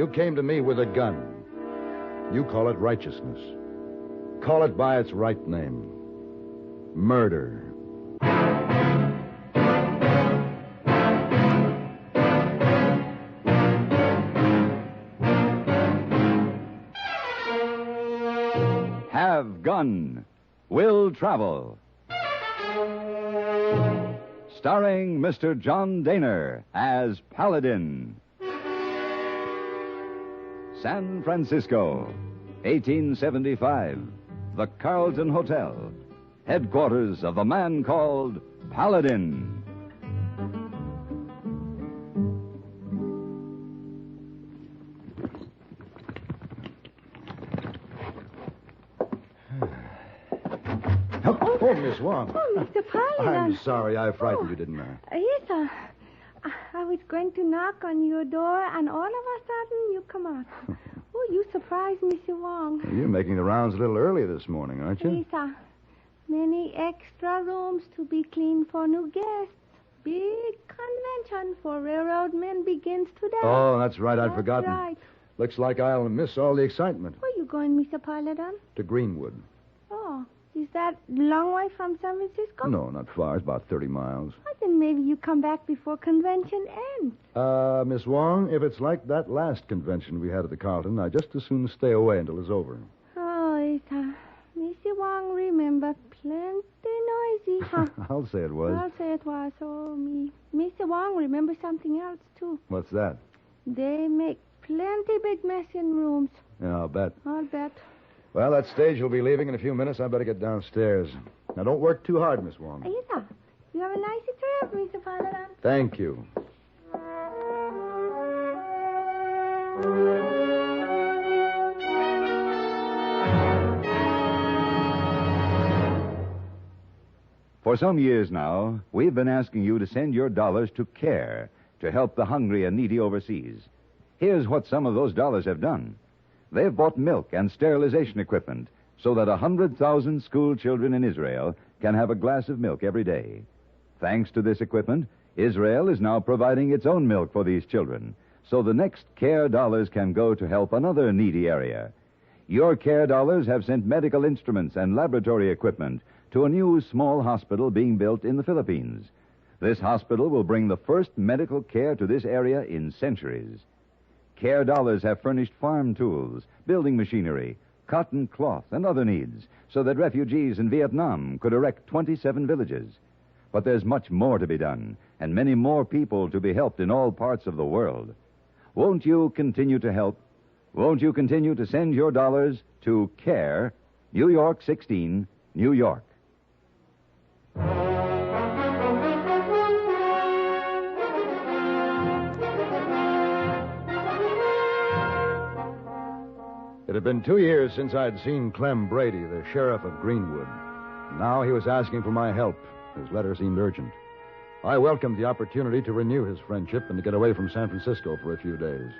You came to me with a gun. You call it righteousness. Call it by its right name. Murder. Have Gun. Will Travel. Starring Mr. John Daner as Paladin. San Francisco, 1875. The Carlton Hotel. Headquarters of the man called Paladin. Oh, Miss Wong. Oh, Mr. Paladin. I'm sorry I frightened you, didn't I? Yes, I was going to knock on your door, and all of a sudden you come out. Oh, you surprised Mr. Wong. You're making the rounds a little early this morning, aren't you? Yes, many extra rooms to be cleaned for new guests. Big convention for railroad men begins today. Oh, that's right. I'd forgotten. Right. Looks like I'll miss all the excitement. Where are you going, Mr. Paladin? To Greenwood. Oh, is that a long way from San Francisco? No, not far. It's about 30 miles. Well, then maybe you come back before convention ends. Miss Wong, if it's like that last convention we had at the Carlton, I'd just as soon stay away until it's over. Oh, Mr. Wong, remember, plenty noisy, huh? I'll say it was. I'll say it was. Oh, me. Mr. Wong, remember something else, too. What's that? They make plenty big mess in rooms. Yeah, I'll bet. I'll bet. Well, that stage will be leaving in a few minutes. I better get downstairs. Now, don't work too hard, Miss Wong. Yes, you have a nice trip, Mr. Paladin. Thank you. For some years now, we've been asking you to send your dollars to CARE to help the hungry and needy overseas. Here's what some of those dollars have done. They've bought milk and sterilization equipment so that 100,000 school children in Israel can have a glass of milk every day. Thanks to this equipment, Israel is now providing its own milk for these children, so the next CARE dollars can go to help another needy area. Your CARE dollars have sent medical instruments and laboratory equipment to a new small hospital being built in the Philippines. This hospital will bring the first medical care to this area in centuries. CARE dollars have furnished farm tools, building machinery, cotton cloth, and other needs, so that refugees in Vietnam could erect 27 villages. But there's much more to be done, and many more people to be helped in all parts of the world. Won't you continue to help? Won't you continue to send your dollars to CARE, New York 16, New York? It had been 2 years since I'd seen Clem Brady, the sheriff of Greenwood. Now he was asking for my help. His letter seemed urgent. I welcomed the opportunity to renew his friendship and to get away from San Francisco for a few days.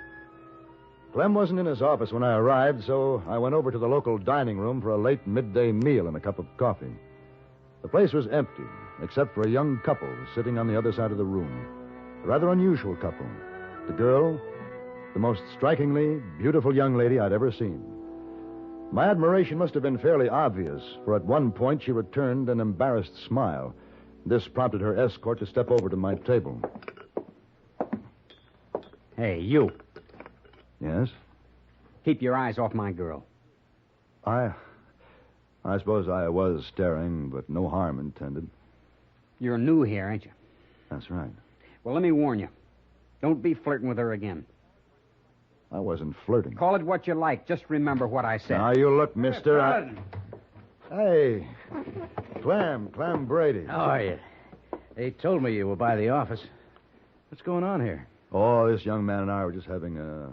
Clem wasn't in his office when I arrived, so I went over to the local dining room for a late midday meal and a cup of coffee. The place was empty, except for a young couple sitting on the other side of the room. A rather unusual couple. The girl, the most strikingly beautiful young lady I'd ever seen. My admiration must have been fairly obvious, for at one point she returned an embarrassed smile. This prompted her escort to step over to my table. Hey, you. Yes? Keep your eyes off my girl. I suppose I was staring, but no harm intended. You're new here, ain't you? That's right. Well, let me warn you. Don't be flirting with her again. I wasn't flirting. Call it what you like. Just remember what I said. Now, you look, mister. Hey, Clem Brady. How are you? They told me you were by the office. What's going on here? Oh, this young man and I were just having a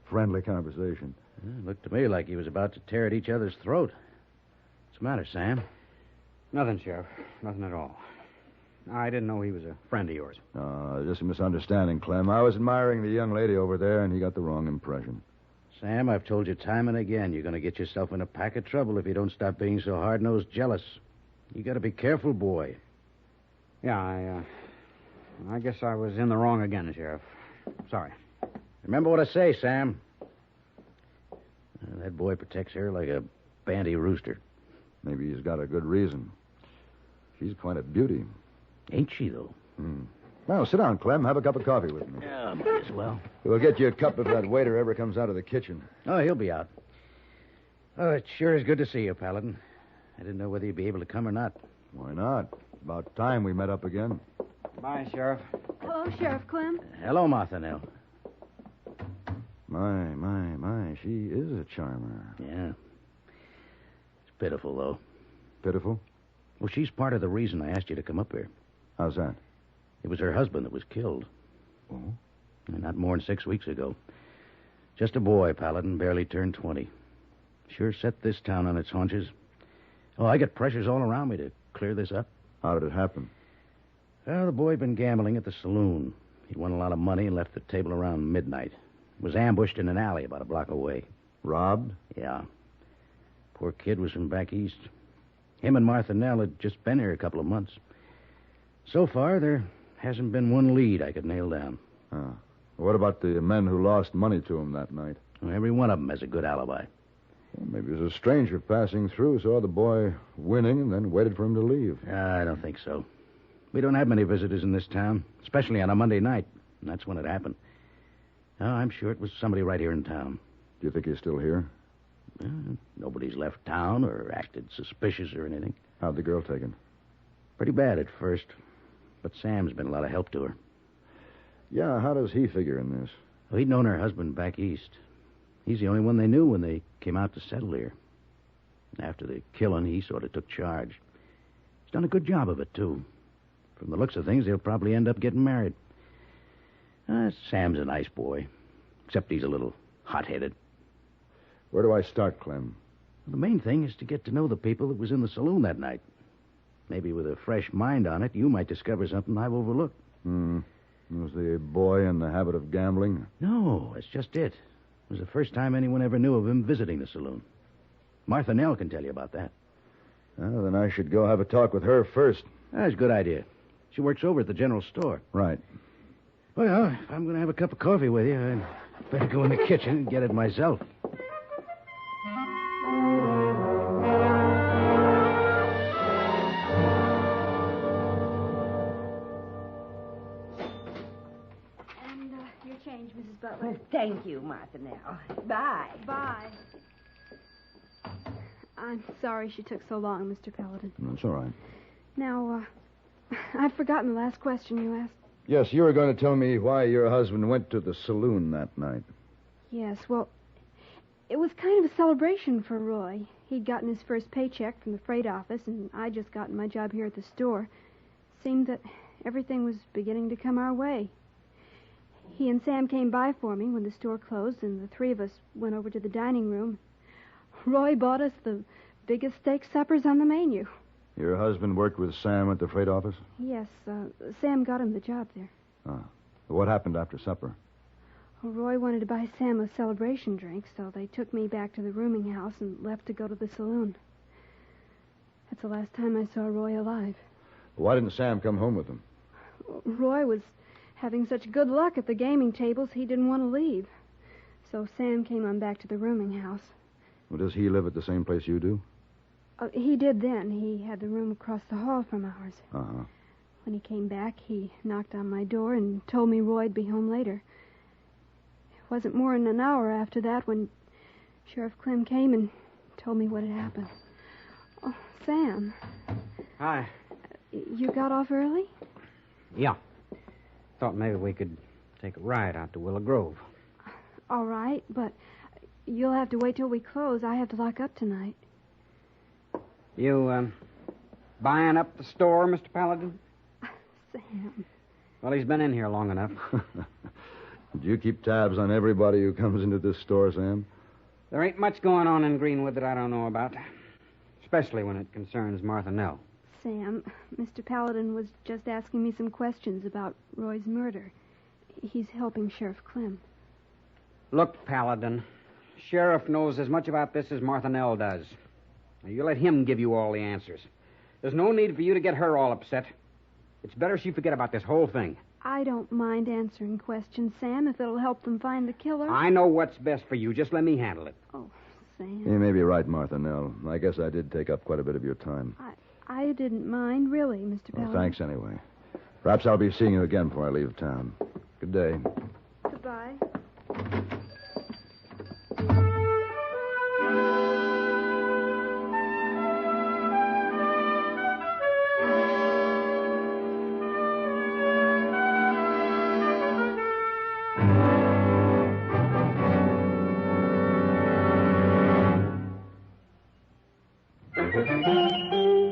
friendly conversation. It looked to me like he was about to tear at each other's throat. What's the matter, Sam? Nothing, Sheriff. Nothing at all. I didn't know he was a friend of yours. Just a misunderstanding, Clem. I was admiring the young lady over there, and he got the wrong impression. Sam, I've told you time and again you're going to get yourself in a pack of trouble if you don't stop being so hard-nosed jealous. You got to be careful, boy. Yeah, I guess I was in the wrong again, Sheriff. Sorry. Remember what I say, Sam. That boy protects her like a banty rooster. Maybe he's got a good reason. She's quite a beauty. Ain't she, though? Well, sit down, Clem. Have a cup of coffee with me. Yeah, might as well. We'll get you a cup if that waiter ever comes out of the kitchen. Oh, he'll be out. Oh, it sure is good to see you, Paladin. I didn't know whether you'd be able to come or not. Why not? About time we met up again. Bye, Sheriff. Hello, Sheriff Clem. Hello, Martha Nell. My. She is a charmer. Yeah. It's pitiful, though. Pitiful? Well, she's part of the reason I asked you to come up here. How's that? It was her husband that was killed. Oh? Not more than 6 weeks ago. Just a boy, Paladin, barely turned 20. Sure set this town on its haunches. Oh, I get pressures all around me to clear this up. How did it happen? Well, the boy had been gambling at the saloon. He'd won a lot of money and left the table around midnight. Was ambushed in an alley about a block away. Robbed? Yeah. Poor kid was from back east. Him and Martha Nell had just been here a couple of months. So far, there hasn't been one lead I could nail down. What about the men who lost money to him that night? Well, every one of them has a good alibi. Well, maybe it was a stranger passing through, saw the boy winning, and then waited for him to leave. I don't think so. We don't have many visitors in this town, especially on a Monday night. And that's when it happened. Oh, I'm sure it was somebody right here in town. Do you think he's still here? Nobody's left town or acted suspicious or anything. How'd the girl take it? Pretty bad at first. But Sam's been a lot of help to her. Yeah, how does he figure in this? Well, he'd known her husband back east. He's the only one they knew when they came out to settle here. After the killing, he sort of took charge. He's done a good job of it, too. From the looks of things, they'll probably end up getting married. Sam's a nice boy, except he's a little hot-headed. Where do I start, Clem? The main thing is to get to know the people that was in the saloon that night. Maybe with a fresh mind on it, you might discover something I've overlooked. Was the boy in the habit of gambling? No, that's just it. It was the first time anyone ever knew of him visiting the saloon. Martha Nell can tell you about that. Well, then I should go have a talk with her first. That's a good idea. She works over at the general store. Right. Well, if I'm going to have a cup of coffee with you, I'd better go in the kitchen and get it myself. And your change, Mrs. Butler. Oh, thank you, Martha Nell. Bye. Bye. I'm sorry she took so long, Mr. Paladin. That's all right. Now, I'd forgotten the last question you asked. Yes, you were going to tell me why your husband went to the saloon that night. Yes, well, it was kind of a celebration for Roy. He'd gotten his first paycheck from the freight office, and I'd just gotten my job here at the store. Seemed that everything was beginning to come our way. He and Sam came by for me when the store closed, and the three of us went over to the dining room. Roy bought us the biggest steak suppers on the menu. Your husband worked with Sam at the freight office? Yes, Sam got him the job there. What happened after supper? Well, Roy wanted to buy Sam a celebration drink, so they took me back to the rooming house and left to go to the saloon. That's the last time I saw Roy alive. Why didn't Sam come home with them? Roy was having such good luck at the gaming tables, he didn't want to leave. So Sam came on back to the rooming house. Well, does he live at the same place you do? He did then. He had the room across the hall from ours. Uh-huh. When he came back, he knocked on my door and told me Roy'd be home later. It wasn't more than an hour after that when Sheriff Clem came and told me what had happened. Oh, Sam. Hi. You got off early? Yeah. Thought maybe we could take a ride out to Willow Grove. All right, but you'll have to wait till we close. I have to lock up tonight. You, buying up the store, Mr. Paladin? Sam. Well, he's been in here long enough. Do you keep tabs on everybody who comes into this store, Sam? There ain't much going on in Greenwood that I don't know about, especially when it concerns Martha Nell. Sam, Mr. Paladin was just asking me some questions about Roy's murder. He's helping Sheriff Clem. Look, Paladin, Sheriff knows as much about this as Martha Nell does. Now, you let him give you all the answers. There's no need for you to get her all upset. It's better she forget about this whole thing. I don't mind answering questions, Sam, if it'll help them find the killer. I know what's best for you. Just let me handle it. Oh, Sam. You may be right, Martha Nell. I guess I did take up quite a bit of your time. I didn't mind, really, Mr. Well, Paladin. thanks anyway. Perhaps I'll be seeing you again before I leave town. Good day. Goodbye.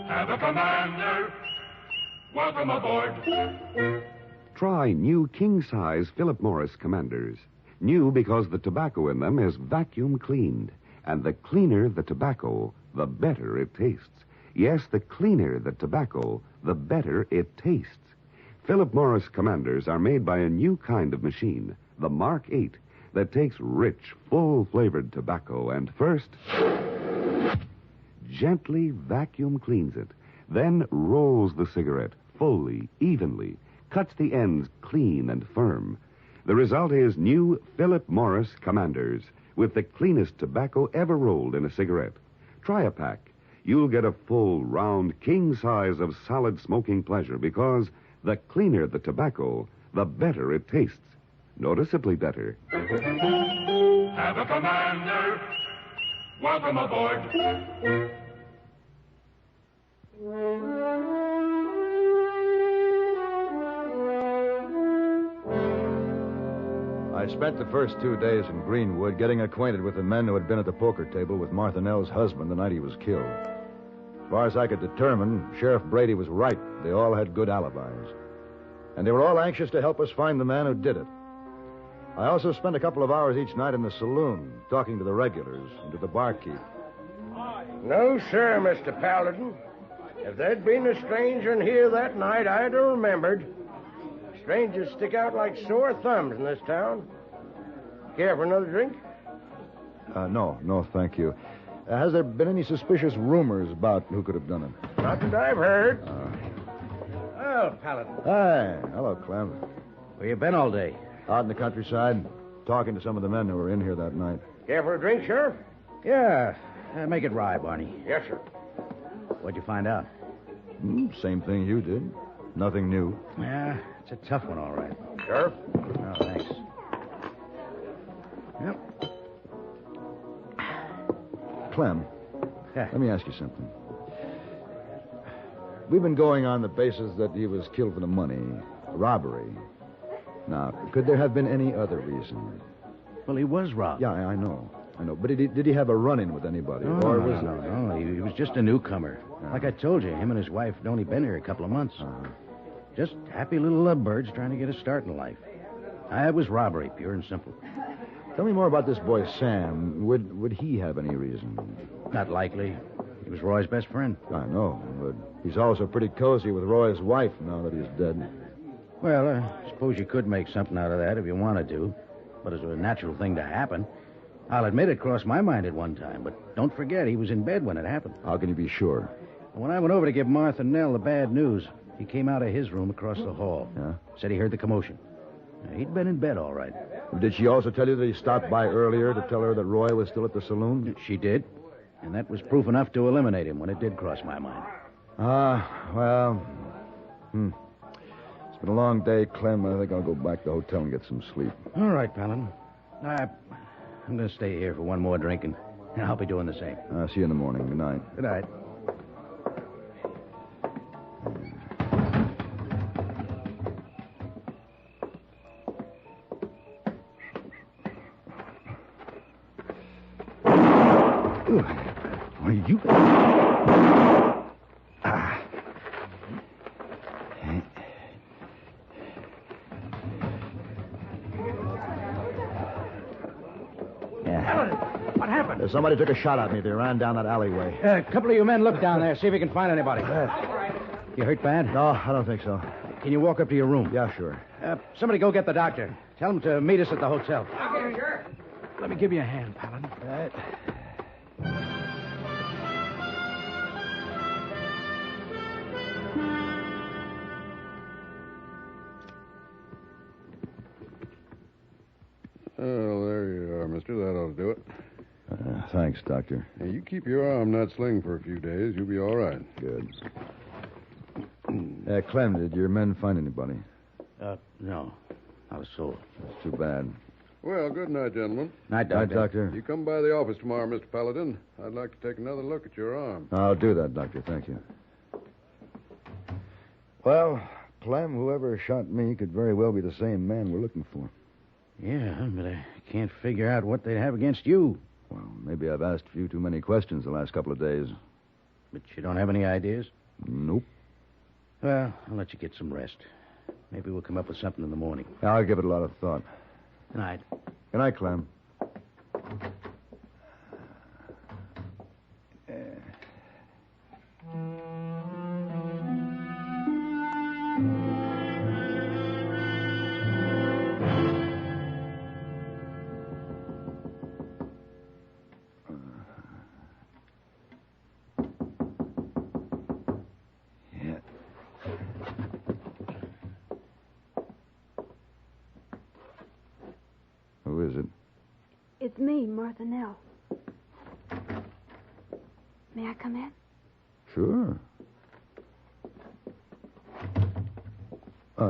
Have a commander. Welcome aboard. Try new king-size Philip Morris Commanders. New because the tobacco in them is vacuum cleaned. And the cleaner the tobacco, the better it tastes. Yes, the cleaner the tobacco, the better it tastes. Philip Morris Commanders are made by a new kind of machine, the Mark 8, that takes rich, full-flavored tobacco and first gently vacuum cleans it, then rolls the cigarette fully, evenly, cuts the ends clean and firm. The result is new Philip Morris Commanders with the cleanest tobacco ever rolled in a cigarette. Try a pack. You'll get a full, round, king size of solid smoking pleasure because the cleaner the tobacco, the better it tastes. Noticeably better. Have a commander. Welcome aboard. I spent the first 2 days in Greenwood getting acquainted with the men who had been at the poker table with Martha Nell's husband the night he was killed. As far as I could determine, Sheriff Brady was right. They all had good alibis. And they were all anxious to help us find the man who did it. I also spent a couple of hours each night in the saloon, talking to the regulars and to the barkeep. No, sir, Mr. Paladin. If there'd been a stranger in here that night, I'd have remembered. Strangers stick out like sore thumbs in this town. Care for another drink? No, thank you. Has there been any suspicious rumors about who could have done it? Not that I've heard. Well, Paladin. Hi. Hello, Clem. Where you been all day? Out in the countryside, talking to some of the men who were in here that night. Care for a drink, Sheriff? Yeah. Make it rye, Barney. Yes, sir. What'd you find out? Same thing you did. Nothing new. Yeah, it's a tough one, all right. Sheriff? Oh, thanks. Yep. Clem, Yeah. let me ask you something. We've been going on the basis that he was killed for the money, robbery. Now, could there have been any other reason? Well, he was robbed. Yeah, I know. But did he have a run-in with anybody? No, or no, was no. He was just a newcomer. Like I told you, him and his wife had only been here a couple of months. Just happy little lovebirds trying to get a start in life. It was robbery, pure and simple. Tell me more about this boy, Sam. Would he have any reason? Not likely. He was Roy's best friend. I know, but he's also pretty cozy with Roy's wife now that he's dead. Well, I suppose you could make something out of that if you wanted to. But it's a natural thing to happen. I'll admit it crossed my mind at one time, but don't forget he was in bed when it happened. How can you be sure? When I went over to give Martha Nell the bad news, he came out of his room across the hall. Yeah? Said he heard the commotion. He'd been in bed all right. Did she also tell you that he stopped by earlier to tell her that Roy was still at the saloon? She did. And that was proof enough to eliminate him when it did cross my mind. Well, It's been a long day, Clem. I think I'll go back to the hotel and get some sleep. All right, Paladin. I'm going to stay here for one more drink, and I'll be doing the same. See you in the morning. Good night. Good night. Why, you... What happened? Somebody took a shot at me. They ran down that alleyway. A couple of you men look down there, see if you can find anybody. You hurt bad? No, I don't think so. Can you walk up to your room? Yeah, sure. Somebody go get the doctor. Tell him to meet us at the hotel. Okay, sure. Let me give you a hand, Paladin. Right. Thanks, Doctor. Now, you keep your arm not sling for a few days. You'll be all right. Good. Clem, did your men find anybody? No. Not a soul. That's too bad. Well, good night, gentlemen. Night, Night, Doctor. Doctor. You come by the office tomorrow, Mr. Paladin. I'd like to take another look at your arm. I'll do that, Doctor. Thank you. Well, Clem, whoever shot me could very well be the same man we're looking for. Yeah, but I can't figure out what they'd have against you. Well, maybe I've asked a few too many questions the last couple of days. But you don't have any ideas? Nope. Well, I'll let you get some rest. Maybe we'll come up with something in the morning. I'll give it a lot of thought. Good night. Good night, Clem. Who is it? It's me, Martha Nell. May I come in? Sure.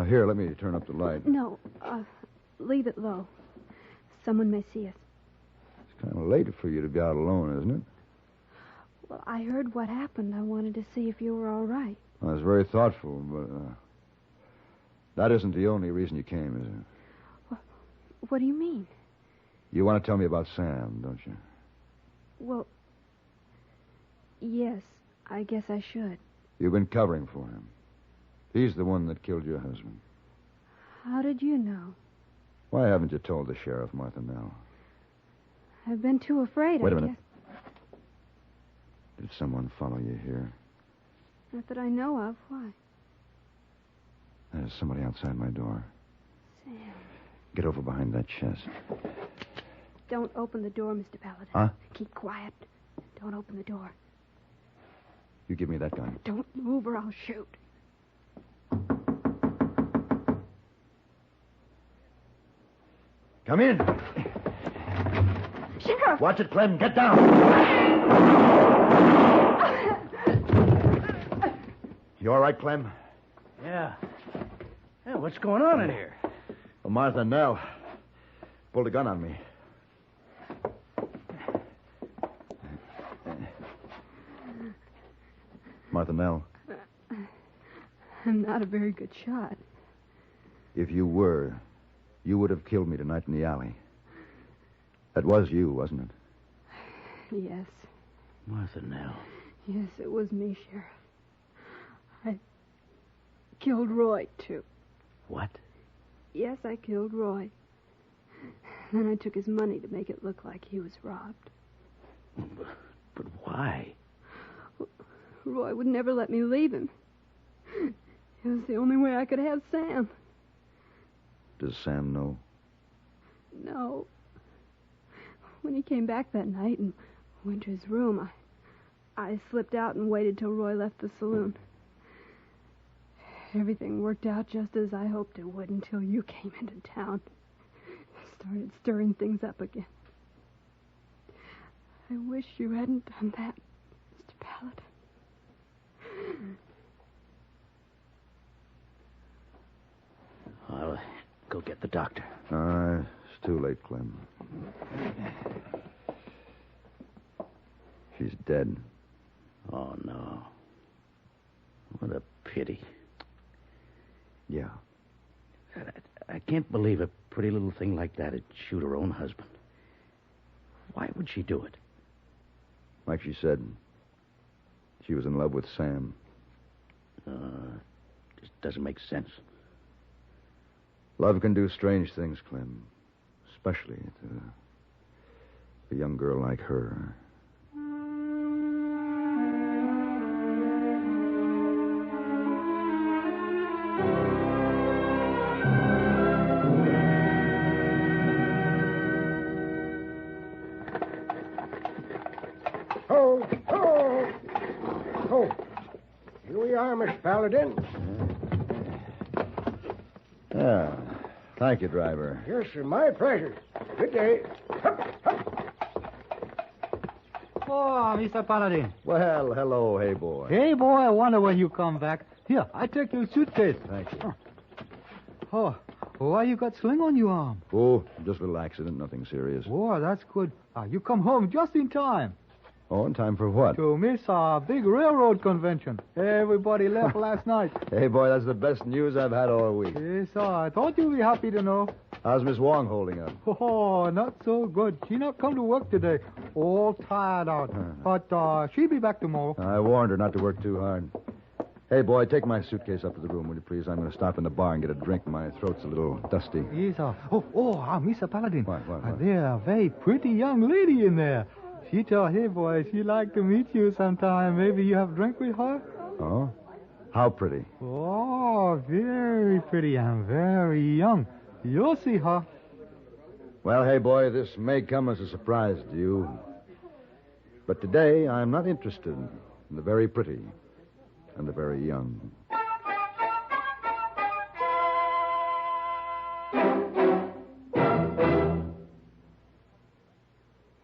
Here, let me turn up the light. No, leave it low. Someone may see us. It's kind of late for you to be out alone, isn't it? Well, I heard what happened. I wanted to see if you were all right. Well, that's very thoughtful, but that isn't the only reason you came, is it? What do you mean? You want to tell me about Sam, don't you? Well, yes, I guess I should. You've been covering for him. He's the one that killed your husband. How did you know? Why haven't you told the sheriff, Martha Nell? I've been too afraid, Wait a I minute. guess. Did someone follow you here? Not that I know of. Why? There's somebody outside my door. Sam. Get over behind that chest. Don't open the door, Mr. Paladin. Huh? Keep quiet. Don't open the door. You give me that gun. Don't move or I'll shoot. Come in. Sheriff! Watch it, Clem. Get down. You all right, Clem? Yeah. Hey, what's going on in here? Well, Martha Nell pulled a gun on me. Martha Nell, I'm not a very good shot. if you were, you would have killed me tonight in the alley. That was you, wasn't it? Yes. Martha Nell. Yes, it was me, Sheriff. I killed Roy, too. What? Yes, I killed Roy. Then I took his money to make it look like he was robbed. But why? Roy would never let me leave him. It was the only way I could have Sam. Does Sam know? No. When he came back that night and went to his room, I slipped out and waited till Roy left the saloon. Everything worked out just as I hoped it would until you came into town. Started stirring things up again. I wish you hadn't done that, Mr. Paladin. I'll go get the doctor. It's too late, Clem. She's dead. Oh, no. What a pity. Yeah. I can't believe a pretty little thing like that would shoot her own husband. Why would she do it? Like she said, she was in love with Sam. Just doesn't make sense. Love can do strange things, Clem. Especially to a young girl like her. Ho, ho, ho. Here we are, Miss Paladin. Yeah. Thank you, driver. Yes, sir, my pleasure. Good day. Hup, hup. Oh, Mr. Paladin. Well, hello, hey boy. Hey, boy, I wonder when you come back. Here, I take your suitcase. Thank you. Oh, why you got sling on your arm? Oh, just a little accident, nothing serious. Oh, that's good. You come home just in time. Oh, in time for what? To miss our big railroad convention. Everybody left last night. Hey, boy, that's the best news I've had all week. Yes, I thought you'd be happy to know. How's Miss Wong holding up? Oh, not so good. She not come to work today. All tired out. But she'll be back tomorrow. I warned her not to work too hard. Hey, boy, take my suitcase up to the room, will you please? I'm going to stop in the bar and get a drink. My throat's a little dusty. Yes, Mr. Paladin. What? There's a very pretty young lady in there. She told, hey, boy, she'd like to meet you sometime. Maybe you have a drink with her? Oh? How pretty? Oh, very pretty and very young. You'll see her. Well, hey, boy, this may come as a surprise to you. But today, I'm not interested in the very pretty and the very young.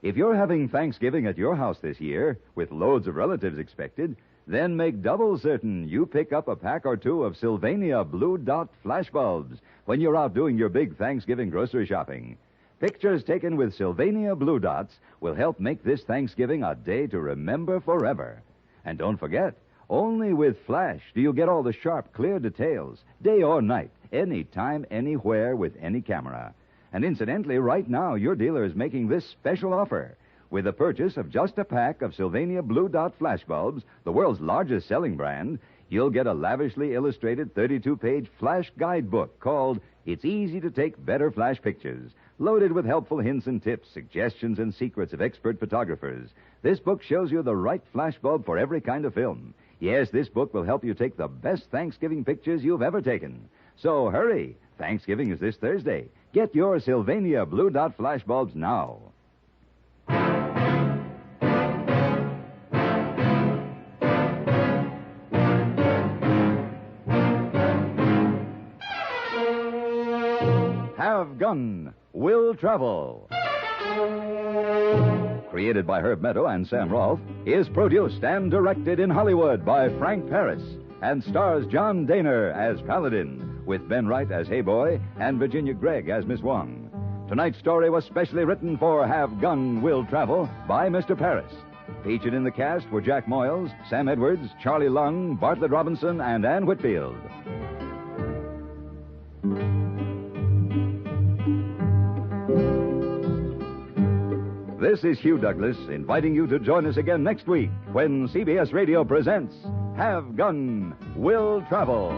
If you're having Thanksgiving at your house this year, with loads of relatives expected, then make double certain you pick up a pack or two of Sylvania Blue Dot flashbulbs when you're out doing your big Thanksgiving grocery shopping. Pictures taken with Sylvania Blue Dots will help make this Thanksgiving a day to remember forever. And don't forget, only with Flash do you get all the sharp, clear details, day or night, anytime, anywhere, with any camera. And incidentally, right now, your dealer is making this special offer. With the purchase of just a pack of Sylvania Blue Dot flashbulbs, the world's largest selling brand, you'll get a lavishly illustrated 32-page flash guidebook called It's Easy to Take Better Flash Pictures, loaded with helpful hints and tips, suggestions and secrets of expert photographers. This book shows you the right flashbulb for every kind of film. Yes, this book will help you take the best Thanksgiving pictures you've ever taken. So hurry. Thanksgiving is this Thursday. Get your Sylvania Blue Dot flashbulbs now. Have Gun Will Travel. Created by Herb Meadow and Sam Rolfe, is produced and directed in Hollywood by Frank Paris and stars John Daner as Paladin, with Ben Wright as Hey Boy and Virginia Gregg as Miss Wong. Tonight's story was specially written for Have Gun Will Travel by Mr. Paris. Featured in the cast were Jack Moyles, Sam Edwards, Charlie Lung, Bartlett Robinson, and Ann Whitfield. This is Hugh Douglas inviting you to join us again next week when CBS Radio presents Have Gun Will Travel.